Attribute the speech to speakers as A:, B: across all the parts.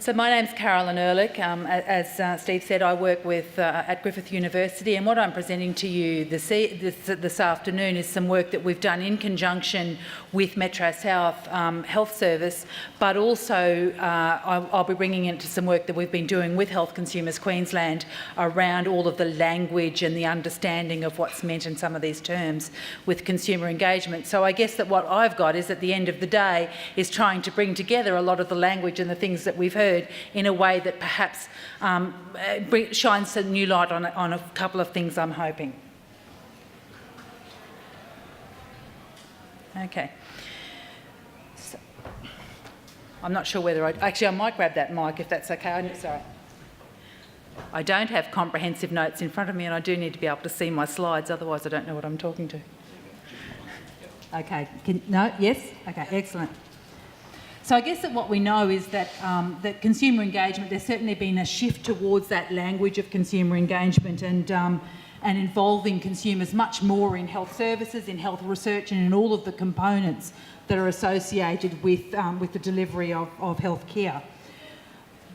A: So my name's Carolyn Ehrlich. As Steve said, I work with at Griffith University, and what I'm presenting to you this afternoon is some work that we've done in conjunction with Metro South Health Service, but also I'll be bringing into some work that we've been doing with Health Consumers Queensland around all of the language and the understanding of what's meant in some of these terms with consumer engagement. So I guess that what I've got is, at the end of the day, is trying to bring together a lot of the language and the things that we've heard in a way that perhaps shines some new light on a couple of things, I'm hoping. Okay. So, I'm not sure whether I might grab that mic if that's okay. Sorry. I don't have comprehensive notes in front of me, and I do need to be able to see my slides, otherwise I don't know what I'm talking to. Okay. No? Yes? Okay, excellent. So I guess that what we know is that that consumer engagement, there's certainly been a shift towards that language of consumer engagement and involving consumers much more in health services, in health research, and in all of the components that are associated with the delivery of health care.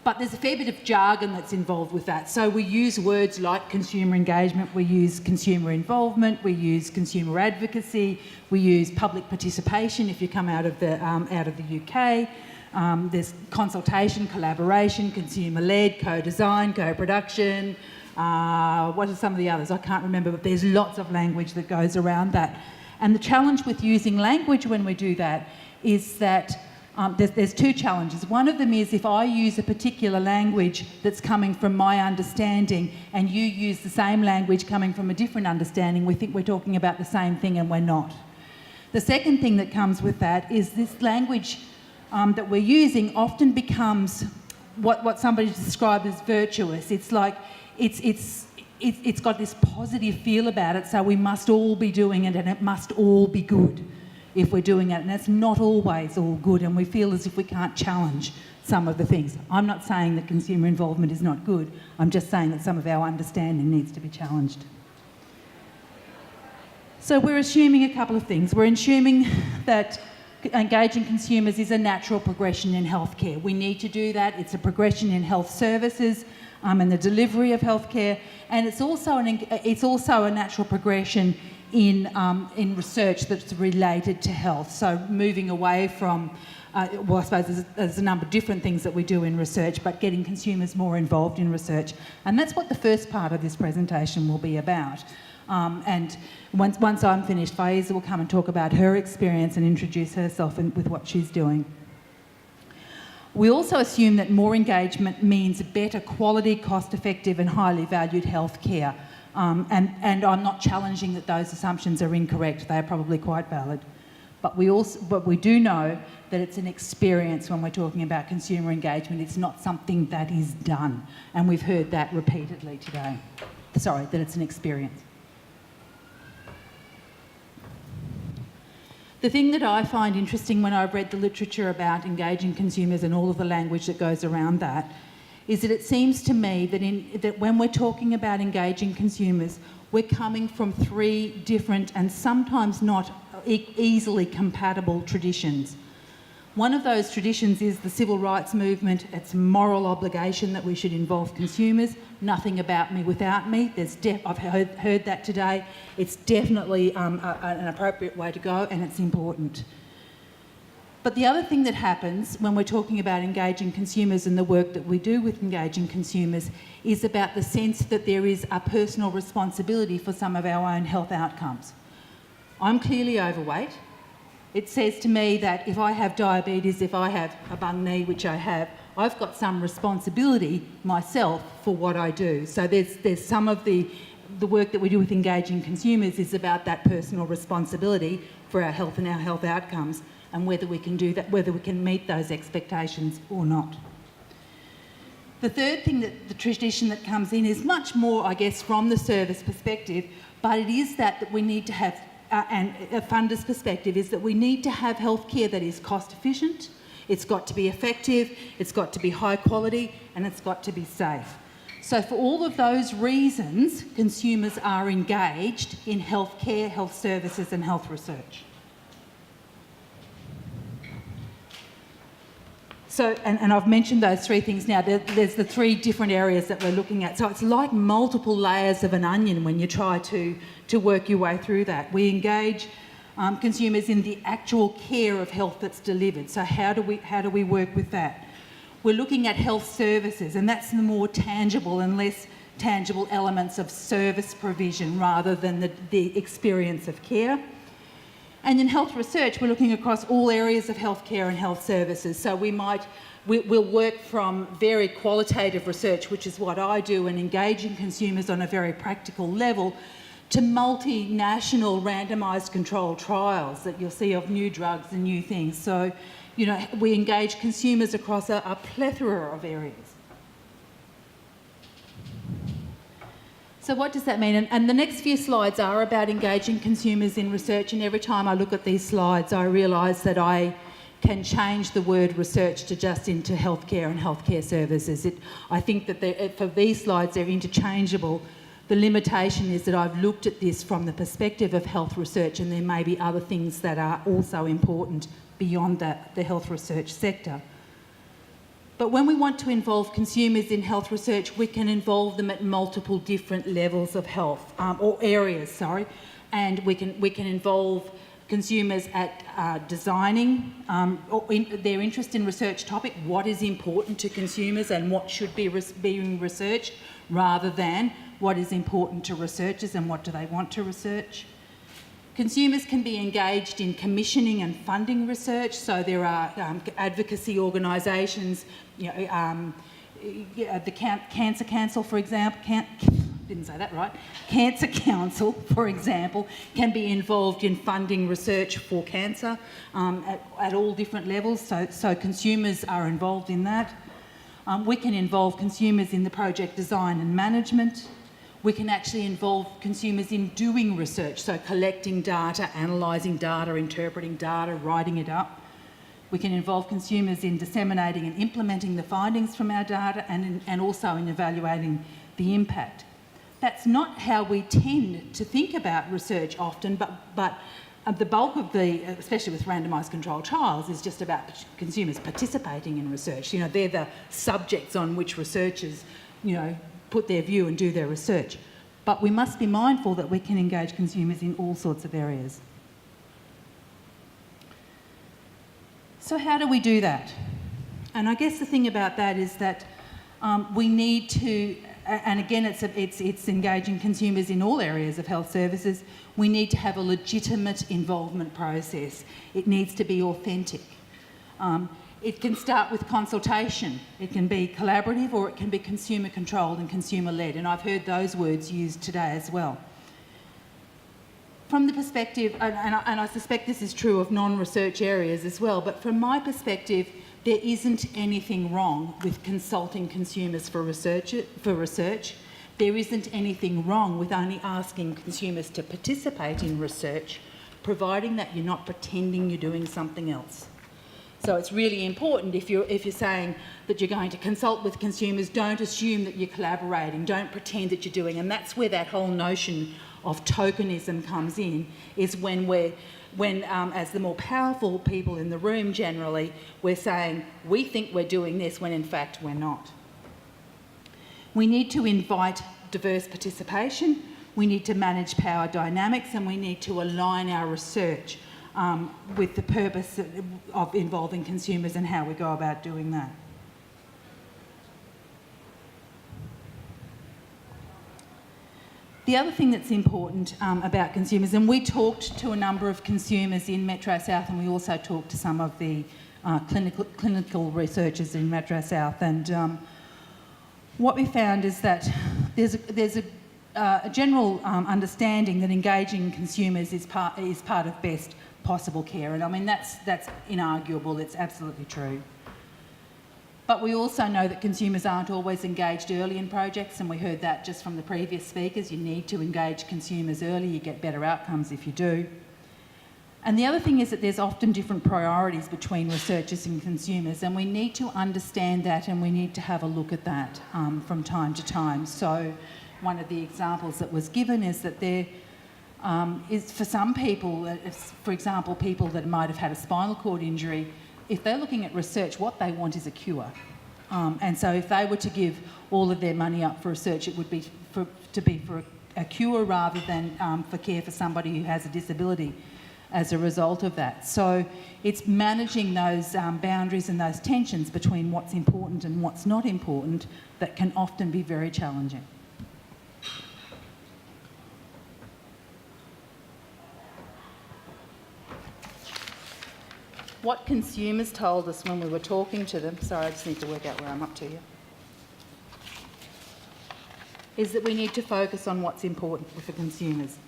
A: But there's a fair bit of jargon that's involved with that. So we use words like consumer engagement, we use consumer involvement, we use consumer advocacy, we use public participation if you come out of the UK. There's consultation, collaboration, consumer-led, co-design, co-production. What are some of the others? I can't remember, but there's lots of language that goes around that. And the challenge with using language when we do that is that there's two challenges. One of them is if I use a particular language that's coming from my understanding and you use the same language coming from a different understanding, we think we're talking about the same thing and we're not. The second thing that comes with that is this language that we're using often becomes what somebody described as virtuous. It's like it's got this positive feel about it, so we must all be doing it and it must all be good if we're doing it, and that's not always all good, and we feel as if we can't challenge some of the things. I'm not saying that consumer involvement is not good, I'm just saying that some of our understanding needs to be challenged. So we're assuming a couple of things. We're assuming that engaging consumers is a natural progression in healthcare. We need to do that. It's a progression in health services and the delivery of healthcare, and it's also a natural progression in research that's related to health. So moving away from, well, I suppose there's a number of different things that we do in research, but getting consumers more involved in research. And that's what the first part of this presentation will be about. And once I'm finished, Faiza will come and talk about her experience and introduce herself with what she's doing. We also assume that more engagement means better quality, cost-effective and highly valued health care. And I'm not challenging that those assumptions are incorrect. They are probably quite valid. But we do know that it's an experience when we're talking about consumer engagement. It's not something that is done. And we've heard that repeatedly today. Sorry, that it's an experience. The thing that I find interesting when I've read the literature about engaging consumers and all of the language that goes around that is that it seems to me that when we're talking about engaging consumers, we're coming from three different and sometimes not easily compatible traditions. One of those traditions is the civil rights movement. It's a moral obligation that we should involve consumers. Nothing about me without me. I've heard that today. It's definitely an appropriate way to go, and it's important. But the other thing that happens when we're talking about engaging consumers and the work that we do with engaging consumers is about the sense that there is a personal responsibility for some of our own health outcomes. I'm clearly overweight. It says to me that if I have diabetes, if I have a bung knee, which I have, I've got some responsibility myself for what I do. So there's some of the work that we do with engaging consumers is about that personal responsibility for our health and our health outcomes, and whether we can do that, whether we can meet those expectations or not. The third thing, that the tradition that comes in is much more, I guess, from the service perspective, but it is that we need to have, and a funder's perspective is that we need to have healthcare that is cost efficient, it's got to be effective, it's got to be high quality, and it's got to be safe. So for all of those reasons, consumers are engaged in healthcare, health services and health research. So, and I've mentioned those three things now. There's the three different areas that we're looking at. So it's like multiple layers of an onion when you try to work your way through that. We engage consumers in the actual care of health that's delivered. So how do we work with that? We're looking at health services, and that's the more tangible and less tangible elements of service provision rather than the experience of care. And in health research, we're looking across all areas of healthcare and health services. So we'll work from very qualitative research, which is what I do, and engaging consumers on a very practical level, to multinational randomised controlled trials that you'll see of new drugs and new things. So, you know, we engage consumers across a plethora of areas. So what does that mean? And the next few slides are about engaging consumers in research, and every time I look at these slides I realise that I can change the word research to just into healthcare and healthcare services. I think that for these slides they're interchangeable. The limitation is that I've looked at this from the perspective of health research, and there may be other things that are also important beyond the health research sector. But when we want to involve consumers in health research, we can involve them at multiple different levels of health, or areas, sorry, and we can involve consumers at designing their interest in research topic, what is important to consumers and what should be being researched, rather than what is important to researchers and what do they want to research. Consumers can be engaged in commissioning and funding research, so there are advocacy organisations, you know, the Cancer Council, for example, didn't say that right, Cancer Council, for example, can be involved in funding research for cancer at all different levels, so consumers are involved in that. We can involve consumers in the project design and management. We can actually involve consumers in doing research, so collecting data, analysing data, interpreting data, writing it up. We can involve consumers in disseminating and implementing the findings from our data, and also in evaluating the impact. That's not how we tend to think about research often, but the bulk of especially with randomised controlled trials, is just about consumers participating in research. You know, they're the subjects on which researchers, you know, put their view and do their research. But we must be mindful that we can engage consumers in all sorts of areas. So how do we do that? And I guess the thing about that is that we need to, and again it's engaging consumers in all areas of health services, we need to have a legitimate involvement process. It needs to be authentic. It can start with consultation. It can be collaborative, or it can be consumer controlled and consumer led, and I've heard those words used today as well. From the perspective, and I suspect this is true of non-research areas as well, but from my perspective, there isn't anything wrong with consulting consumers for research. There isn't anything wrong with only asking consumers to participate in research, providing that you're not pretending you're doing something else. So it's really important, if you're saying that you're going to consult with consumers, don't assume that you're collaborating, don't pretend that you're doing, and that's where that whole notion of tokenism comes in, is when as the more powerful people in the room generally, we're saying we think we're doing this when in fact we're not. We need to invite diverse participation, we need to manage power dynamics, and we need to align our research with the purpose of involving consumers and how we go about doing that. The other thing that's important about consumers, and we talked to a number of consumers in Metro South, and we also talked to some of the clinical researchers in Metro South, and what we found is that there's a general understanding that engaging consumers is part of best possible care, and I mean that's inarguable, it's absolutely true. But we also know that consumers aren't always engaged early in projects, and we heard that just from the previous speakers. You need to engage consumers early, you get better outcomes if you do. And the other thing is that there's often different priorities between researchers and consumers, and we need to understand that, and we need to have a look at that from time to time. So one of the examples that was given is that there is, for some people, for example, people that might have had a spinal cord injury, if they're looking at research, what they want is a cure. And so if they were to give all of their money up for research, it would be for a cure rather than for care for somebody who has a disability as a result of that. So it's managing those boundaries and those tensions between what's important and what's not important that can often be very challenging. What consumers told us when we were talking to them, sorry, I just need to work out where I'm up to here, is that we need to focus on what's important for consumers.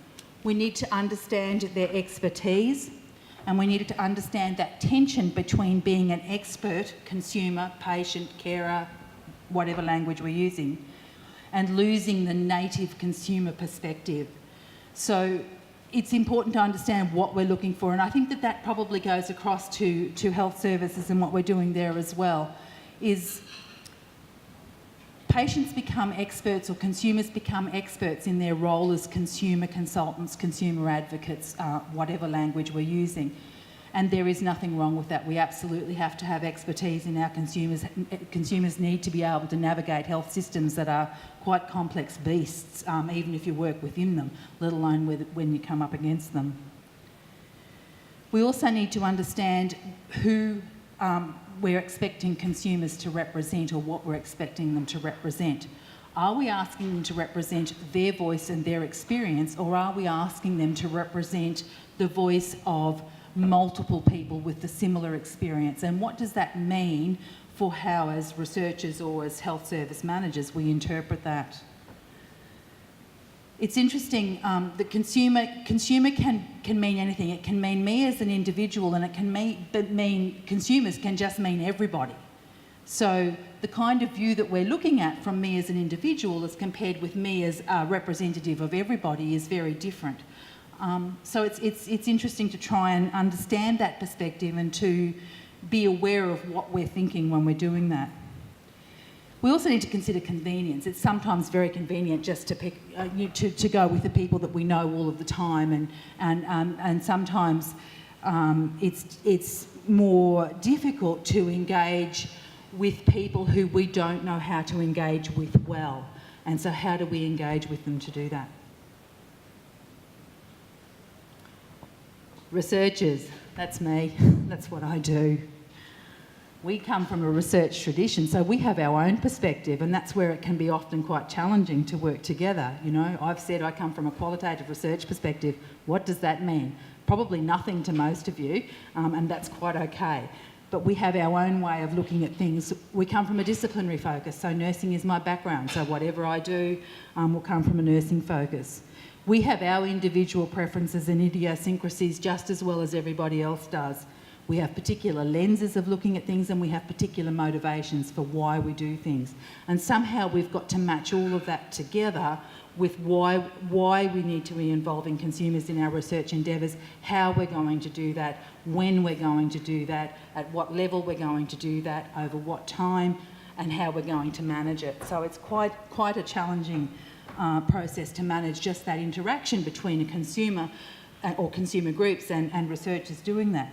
A: We need to understand their expertise, and we need to understand that tension between being an expert, consumer, patient, carer, whatever language we're using, and losing the native consumer perspective. So it's important to understand what we're looking for, and I think that that probably goes across to health services and what we're doing there as well, is patients become experts or consumers become experts in their role as consumer consultants, consumer advocates, whatever language we're using. And there is nothing wrong with that. We absolutely have to have expertise in our consumers. Consumers need to be able to navigate health systems that are quite complex beasts, even if you work within them, let alone when you come up against them. We also need to understand who we're expecting consumers to represent, or what we're expecting them to represent. Are we asking them to represent their voice and their experience, or are we asking them to represent the voice of multiple people with a similar experience? And what does that mean for how, as researchers or as health service managers, we interpret that? It's interesting, the consumer can mean anything. It can mean me as an individual, and it can mean consumers can just mean everybody. So the kind of view that we're looking at from me as an individual as compared with me as a representative of everybody is very different. So it's interesting to try and understand that perspective and to be aware of what we're thinking when we're doing that. We also need to consider convenience. It's sometimes very convenient just to pick to go with the people that we know all of the time, and sometimes it's more difficult to engage with people who we don't know how to engage with well. And so how do we engage with them to do that? Researchers, that's me, that's what I do. We come from a research tradition, so we have our own perspective, and that's where it can be often quite challenging to work together. You know, I've said I come from a qualitative research perspective. What does that mean? Probably nothing to most of you, and that's quite okay. But we have our own way of looking at things. We come from a disciplinary focus, so nursing is my background, so whatever I do will come from a nursing focus. We have our individual preferences and idiosyncrasies just as well as everybody else does. We have particular lenses of looking at things, and we have particular motivations for why we do things. And somehow we've got to match all of that together with why we need to be involving consumers in our research endeavours, how we're going to do that, when we're going to do that, at what level we're going to do that, over what time, and how we're going to manage it. So it's quite a challenging process to manage just that interaction between a consumer or consumer groups and researchers doing that.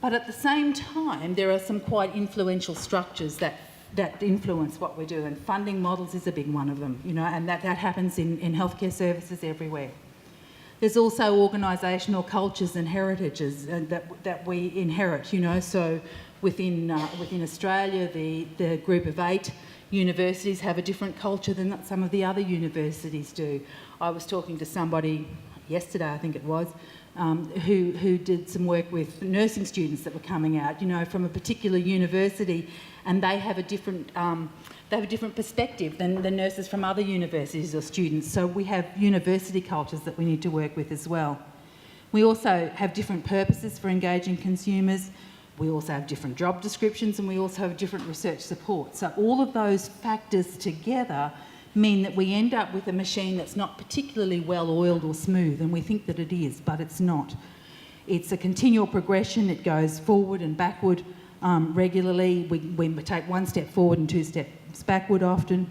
A: But at the same time, there are some quite influential structures that influence what we do, and funding models is a big one of them, you know, and that happens in healthcare services everywhere. There's also organisational cultures and heritages that we inherit, you know, so within Australia, the group of 8 universities have a different culture than some of the other universities do. I was talking to somebody yesterday, I think it was, who did some work with nursing students that were coming out, you know, from a particular university, and they have a different perspective than the nurses from other universities or students. So we have university cultures that we need to work with as well. We also have different purposes for engaging consumers. We also have different job descriptions, and we also have different research support. So all of those factors together mean that we end up with a machine that's not particularly well oiled or smooth, and we think that it is, but it's not. It's a continual progression. It goes forward and backward regularly. We take one step forward and 2 steps backward often.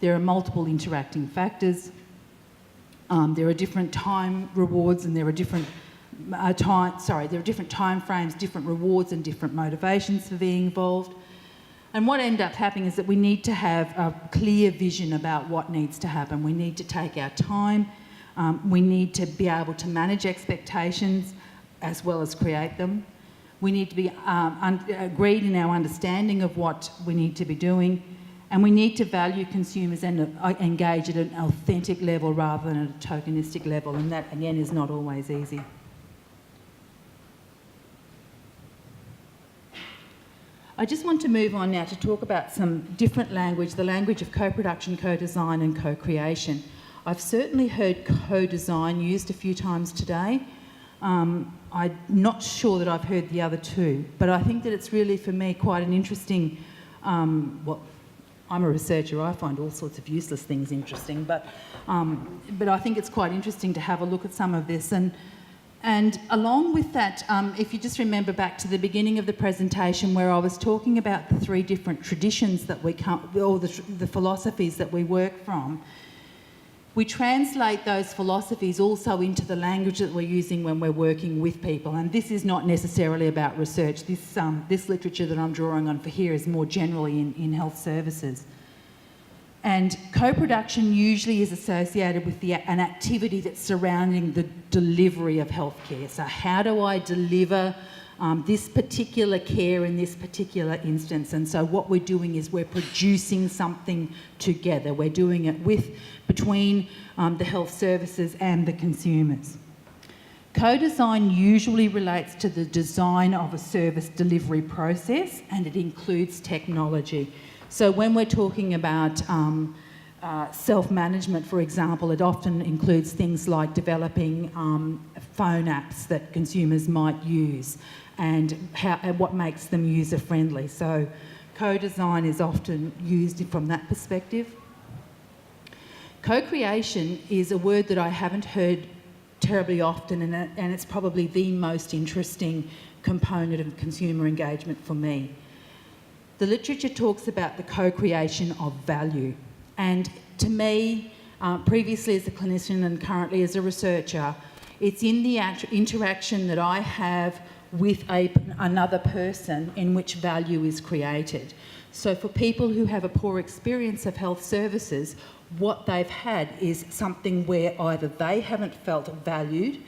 A: There are multiple interacting factors. There are different time rewards, and there are different different time frames, different rewards and different motivations for being involved. And what ends up happening is that we need to have a clear vision about what needs to happen. We need to take our time. We need to be able to manage expectations as well as create them. We need to be agreed in our understanding of what we need to be doing. And we need to value consumers and engage at an authentic level rather than at a tokenistic level. And that, again, is not always easy. I just want to move on now to talk about some different language, the language of co-production, co-design and co-creation. I've certainly heard co-design used a few times today. I'm not sure that I've heard the other two, but I think that it's really, for me, quite an interesting, I'm a researcher, I find all sorts of useless things interesting, but I think it's quite interesting to have a look at some of this. And along with that, if you just remember back to the beginning of the presentation where I was talking about the three different traditions that we come, or the philosophies that we work from, we translate those philosophies also into the language that we're using when we're working with people. And this is not necessarily about research. This literature that I'm drawing on for here is more generally in health services. And co-production usually is associated with an activity that's surrounding the delivery of healthcare. So how do I deliver this particular care in this particular instance? And so what we're doing is we're producing something together. We're doing it between the health services and the consumers. Co-design usually relates to the design of a service delivery process, and it includes technology. So when we're talking about self-management, for example, it often includes things like developing phone apps that consumers might use and what makes them user-friendly. So co-design is often used from that perspective. Co-creation is a word that I haven't heard terribly often, and it's probably the most interesting component of consumer engagement for me. The literature talks about the co-creation of value, and to me, previously as a clinician and currently as a researcher, it's in the interaction that I have with another person in which value is created. So for people who have a poor experience of health services, what they've had is something where either they haven't felt valued,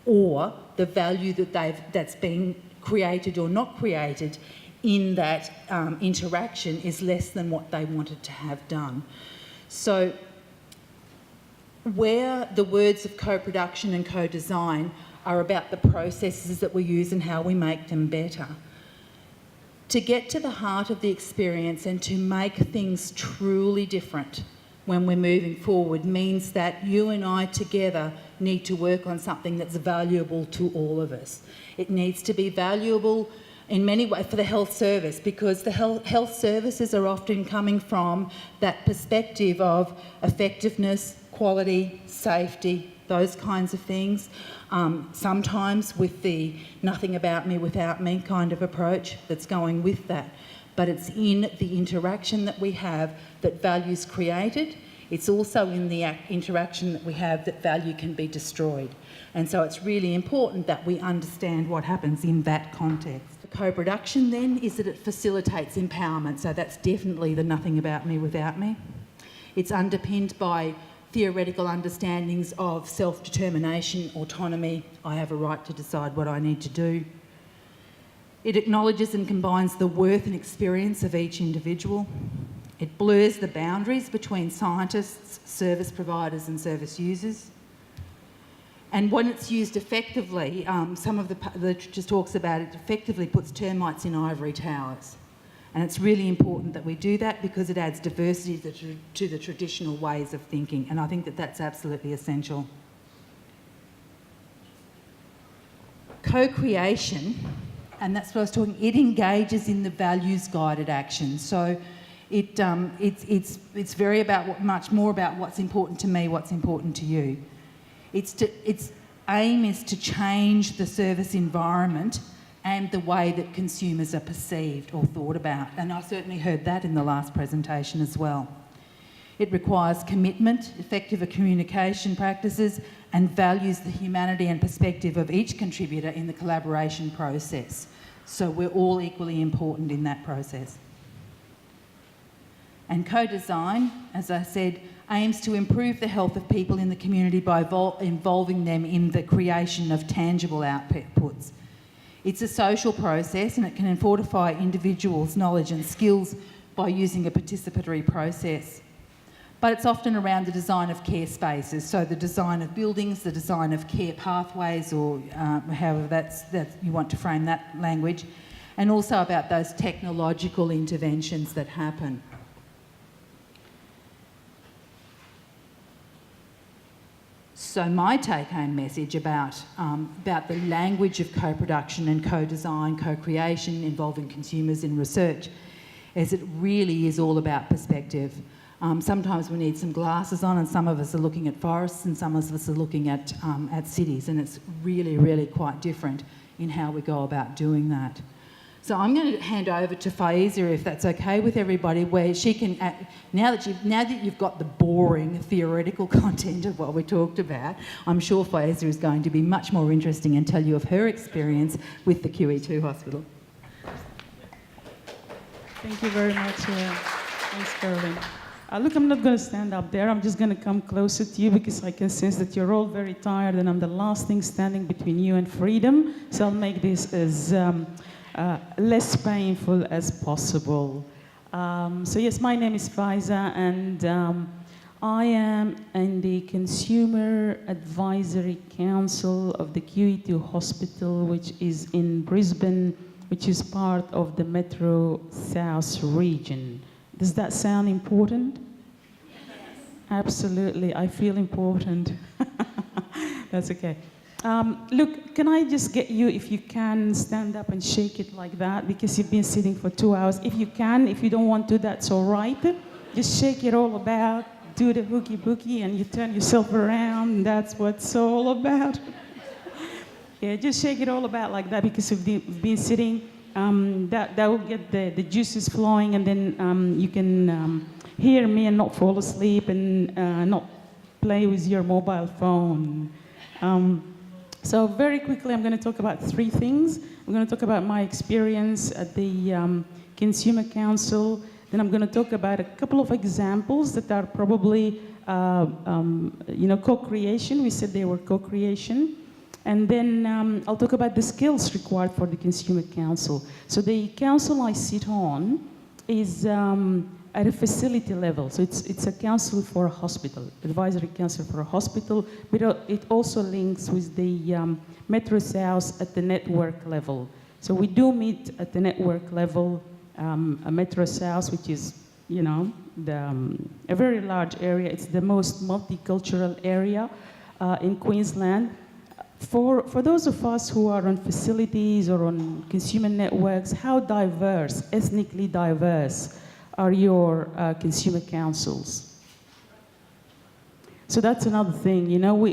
A: or the value that's been created or not created in that interaction is less than what they wanted to have done. So where the words of co-production and co-design are about the processes that we use and how we make them better, to get to the heart of the experience and to make things truly different when we're moving forward means that you and I together need to work on something that's valuable to all of us. It needs to be valuable in many ways for the health service, because the health services are often coming from that perspective of effectiveness, quality, safety, those kinds of things. Sometimes with the nothing about me without me kind of approach that's going with that. But it's in the interaction that we have that value's created. It's also in the interaction that we have that value can be destroyed. And so it's really important that we understand what happens in that context. The co-production then is that it facilitates empowerment. So that's definitely the nothing about me without me. It's underpinned by theoretical understandings of self-determination, autonomy. I have a right to decide what I need to do. It acknowledges and combines the worth and experience of each individual. It blurs the boundaries between scientists, service providers and service users. And when it's used effectively, some of the literature talks about it effectively puts termites in ivory towers. And it's really important that we do that because it adds diversity to the traditional ways of thinking. And I think that that's absolutely essential. Co-creation, and that's what I was talking, it engages in the values-guided action. So it's very about much more about what's important to me, what's important to you. Its aim is to change the service environment and the way that consumers are perceived or thought about. And I certainly heard that in the last presentation as well. It requires commitment, effective communication practices, and values the humanity and perspective of each contributor in the collaboration process. So we're all equally important in that process. And co-design, as I said, aims to improve the health of people in the community by involving them in the creation of tangible outputs. It's a social process and it can fortify individuals' knowledge and skills by using a participatory process. But it's often around the design of care spaces, so the design of buildings, the design of care pathways, or however that you want to frame that language, and also about those technological interventions that happen. So my take-home message about the language of co-production and co-design, co-creation involving consumers in research is it really is all about perspective. Sometimes we need some glasses on, and some of us are looking at forests and some of us are looking at cities, and it's really, really quite different in how we go about doing that. So I'm going to hand over to Faiza, if that's okay with everybody, where she can, now that you've got the boring theoretical content of what we talked about, I'm sure Faiza is going to be much more interesting and tell you of her experience with the QE2 hospital.
B: Thank you very much. Thanks, Caroline. Look, I'm not going to stand up there. I'm just going to come closer to you because I can sense that you're all very tired and I'm the last thing standing between you and freedom. So I'll make this as less painful as possible. So yes, my name is Faiza and I am in the Consumer Advisory Council of the QE2 Hospital, which is in Brisbane, which is part of the Metro South region. Does that sound important? Yes. Absolutely, I feel important. That's okay. Look, can I just get you, if you can, stand up and shake it like that, because you've been sitting for 2 hours. If you can, if you don't want to, that's all right. Just shake it all about, do the hooky booky, and you turn yourself around, and that's what it's all about. Yeah, just shake it all about like that, because you've been sitting. That will get the juices flowing, and then you can hear me and not fall asleep and not play with your mobile phone. So very quickly, I'm going to talk about 3 things. I'm going to talk about my experience at the Consumer Council. Then I'm going to talk about a couple of examples that are probably, co-creation. We said they were co-creation. And then I'll talk about the skills required for the Consumer Council. So the council I sit on is at a facility level. So it's a council for a hospital, advisory council for a hospital, but it also links with the Metro South at the network level. So we do meet at the network level, a Metro South, which is, a very large area. It's the most multicultural area in Queensland. For those of us who are on facilities or on consumer networks, how diverse, ethnically diverse, are your consumer councils? So that's another thing,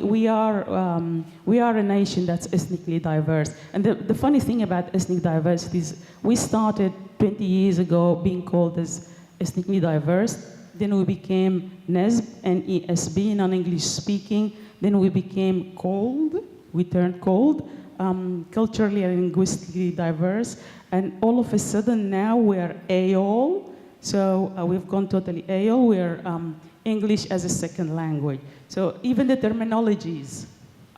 B: we are a nation that's ethnically diverse. And the funny thing about ethnic diversity is we started 20 years ago being called as ethnically diverse. Then we became NESB, N-E-S-B, non-English speaking. Then we became COLD. We turned cold, culturally and linguistically diverse, and all of a sudden now we're AOL, so we've gone totally AOL, we're English as a second language. So even the terminologies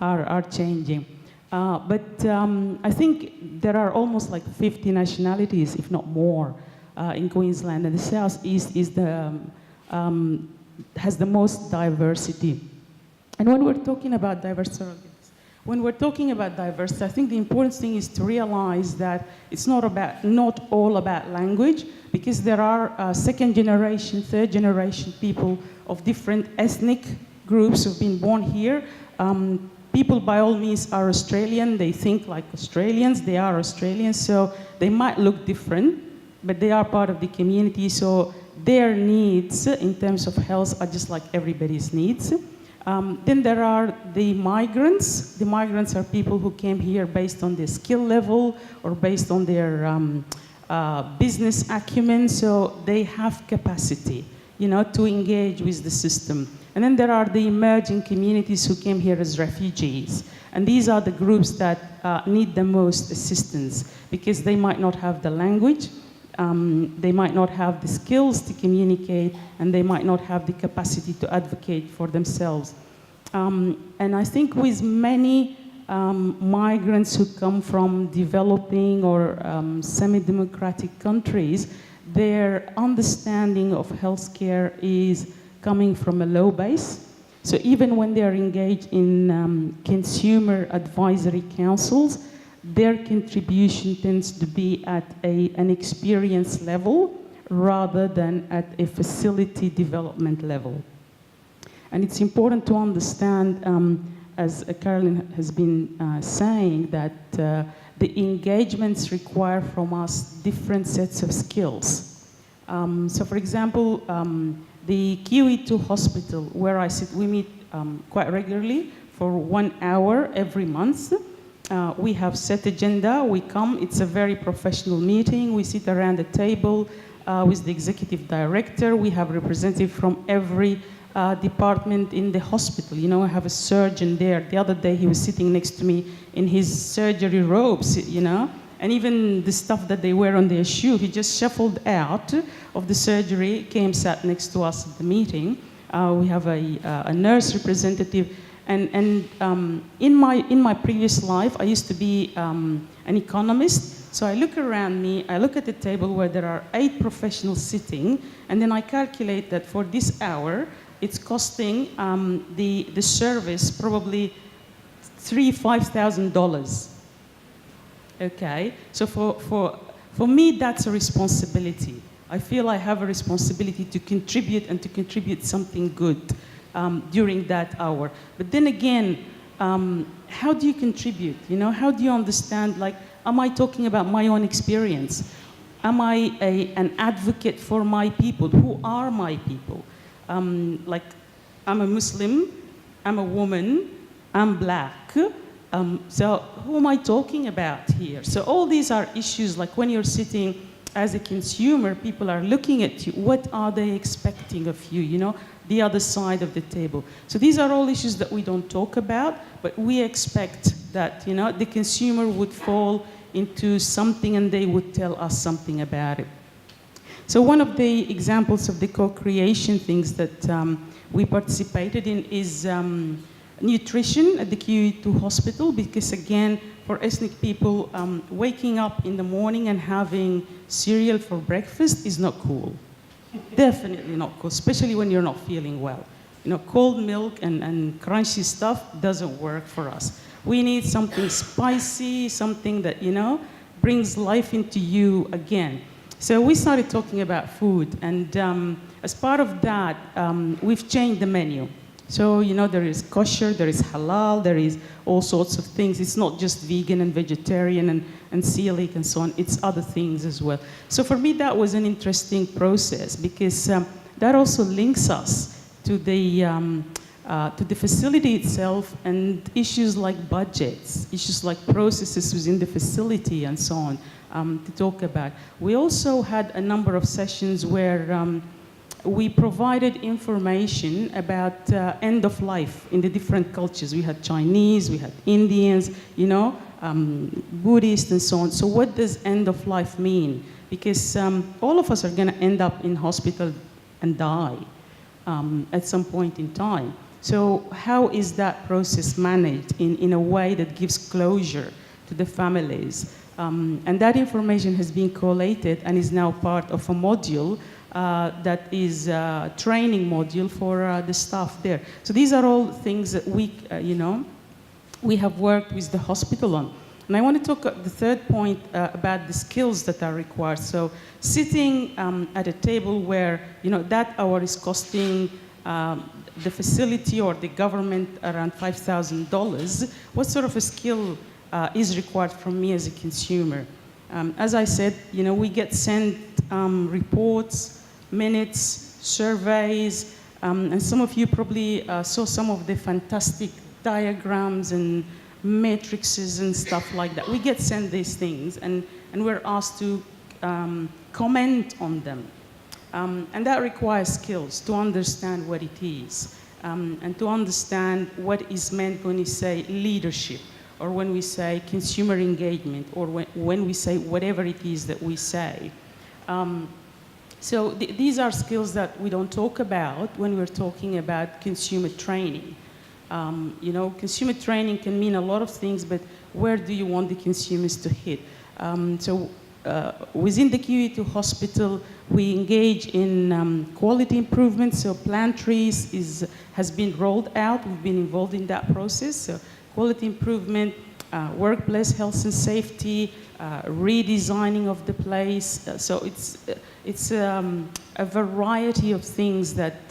B: are changing. But I think there are almost like 50 nationalities, if not more, in Queensland, and the Southeast is has the most diversity. And when we're talking about diversity, I think the important thing is to realize that it's not all about language, because there are second generation, third generation people of different ethnic groups who've been born here. People by all means are Australian, they think like Australians, they are Australians, so they might look different, but they are part of the community, so their needs in terms of health are just like everybody's needs. Then there are the migrants. The migrants are people who came here based on their skill level or based on their business acumen, so they have capacity. to engage with the system. And then there are the emerging communities who came here as refugees. And these are the groups that need the most assistance because they might not have the language, they might not have the skills to communicate, and they might not have the capacity to advocate for themselves. And I think with many migrants who come from developing or semi-democratic countries, their understanding of healthcare is coming from a low base. So even when they are engaged in consumer advisory councils, their contribution tends to be at an experience level rather than at a facility development level. And it's important to understand, as Carolyn has been saying, that the engagements require from us different sets of skills. So for example, the QE2 hospital, where I sit, we meet quite regularly for 1 hour every month. We have set agenda, we come, it's a very professional meeting. We sit around the table with the executive director. We have representatives from every department in the hospital. I have a surgeon there. The other day he was sitting next to me in his surgery robes, and even the stuff that they wear on their shoe, he just shuffled out of the surgery, came, sat next to us at the meeting. We have a nurse representative. And in my previous life, I used to be an economist. So I look around me, I look at the table where there are 8 professionals sitting, and then I calculate that for this hour, it's costing the service probably $5,000. Okay, so for me, that's a responsibility. I feel I have a responsibility to contribute and to contribute something good during that hour. But then again, how do you contribute? How do you understand, like, am I talking about my own experience? Am I an advocate for my people? Who are my people? Like, I'm a Muslim, I'm a woman, I'm black. So who am I talking about here? So all these are issues, like when you're sitting as a consumer, people are looking at you. What are they expecting of you? The other side of the table. So these are all issues that we don't talk about, but we expect that, the consumer would fall into something and they would tell us something about it. So one of the examples of the co-creation things that we participated in is nutrition at the QE2 hospital, because again, for ethnic people, waking up in the morning and having cereal for breakfast is not cool. Definitely not cool, especially when you're not feeling well. Cold milk and crunchy stuff doesn't work for us. We need something spicy, something that, brings life into you again. So we started talking about food, and as part of that, we've changed the menu. So, there is kosher, there is halal, there is all sorts of things. It's not just vegan and vegetarian and celiac and so on. It's other things as well. So for me, that was an interesting process, because that also links us to the facility itself, and issues like budgets, issues like processes within the facility and so on to talk about. We also had a number of sessions where we provided information about end of life in the different cultures. We had Chinese, we had Indians, Buddhists and so on. So what does end of life mean? Because all of us are going to end up in hospital and die at some point in time. So how is that process managed in a way that gives closure to the families? And that information has been collated and is now part of a module that is a training module for the staff there. So these are all things that we have worked with the hospital on. And I want to talk the third point about the skills that are required. So sitting at a table where, that hour is costing the facility or the government around $5,000, what sort of a skill is required from me as a consumer? As I said, we get sent reports, minutes, surveys, and some of you probably saw some of the fantastic diagrams and matrices and stuff like that. We get sent these things, and we're asked to comment on them. And that requires skills to understand what it is and to understand what is meant when we say leadership or when we say consumer engagement or when we say whatever it is that we say. So these are skills that we don't talk about when we're talking about consumer training. You know, consumer training can mean a lot of things, but where do you want the consumers to hit? Within the QE2 hospital, we engage in quality improvement. So plant trees has been rolled out. We've been involved in that process. So quality improvement, workplace health and safety, redesigning of the place. So it's a variety of things that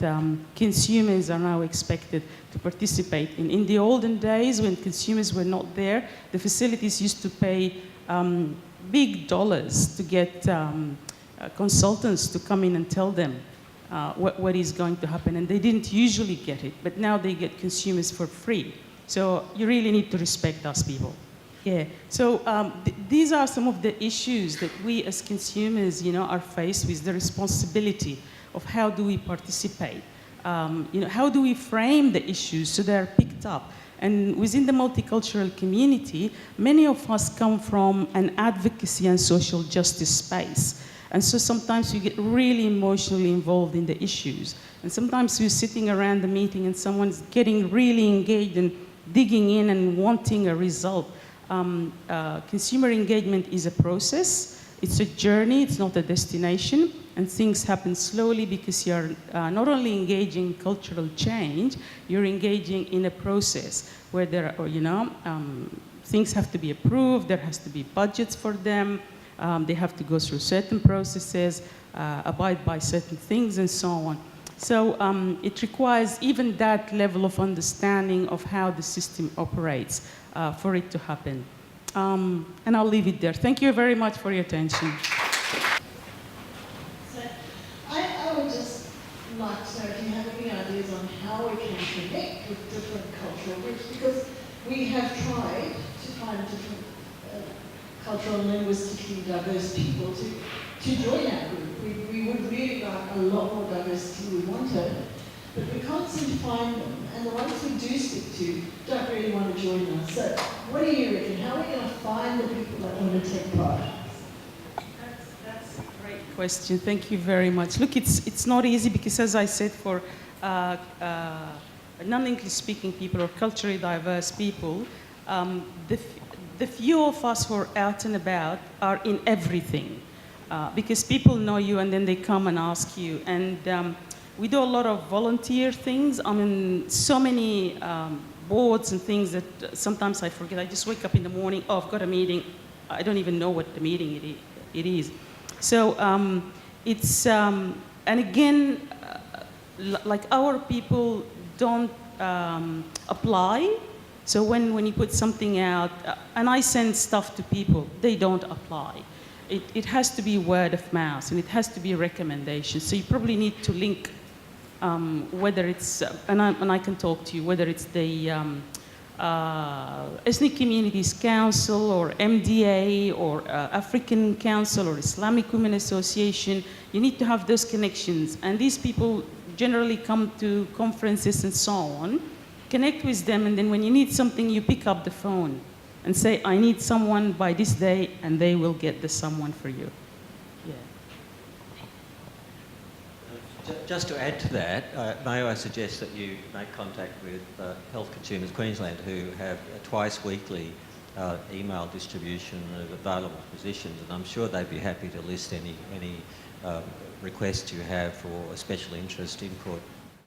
B: consumers are now expected to participate in. In the olden days, when consumers were not there, the facilities used to pay big dollars to get consultants to come in and tell them what is going to happen, and they didn't usually get it, but now they get consumers for free. So you really need to respect us people. Yeah, so these are some of the issues that we as consumers, you know, are faced with, the responsibility of how do we participate. You know, how do we frame the issues so they're picked up? And within the multicultural community, many of us come from an advocacy and social justice space. And so sometimes we get really emotionally involved in the issues. And sometimes we're sitting around the meeting and someone's getting really engaged and digging in and wanting a result. Consumer engagement is a process. It's a journey, it's not a destination. And things happen slowly because you're not only engaging in cultural change, you're engaging in a process where there are, you know, things have to be approved, there has to be budgets for them, they have to go through certain processes, abide by certain things and so on. So it requires even that level of understanding of how the system operates for it to happen. And I'll leave it there. Thank you very much for your attention.
C: I would just like to know if you have any ideas on how we can connect with different cultural groups, because we have tried to find different cultural and linguistically diverse people to join our group. We would really like a lot more diversity. We wanted, but we can't seem to find them. And the ones we do stick to don't really want to join us. So what do you reckon? How are we going to find the people that want to take part?
B: That's a great question. Thank you very much. Look, it's not easy because, as I said, for non-English speaking people or culturally diverse people, the few of us who are out and about are in everything. Because people know you and then they come and ask you. And we do a lot of volunteer things. I'm in so many boards and things that sometimes I forget. I just wake up in the morning, oh, I've got a meeting. I don't even know what the meeting it is. So it's, and again, like our people don't apply. So when you put something out, and I send stuff to people, they don't apply. It has to be word of mouth, and it has to be a recommendation. So you probably need to link whether it's, and I can talk to you, whether it's the Ethnic Communities Council or MDA or African Council or Islamic Women Association. You need to have those connections. And these people generally come to conferences and so on. Connect with them, and then when you need something, you pick up the phone and say, I need someone by this day, and they will get the someone for you. Yeah.
D: Just to add to that, may I suggest that you make contact with Health Consumers Queensland, who have a twice weekly email distribution of available positions, and I'm sure they'd be happy to list any requests you have for a special interest input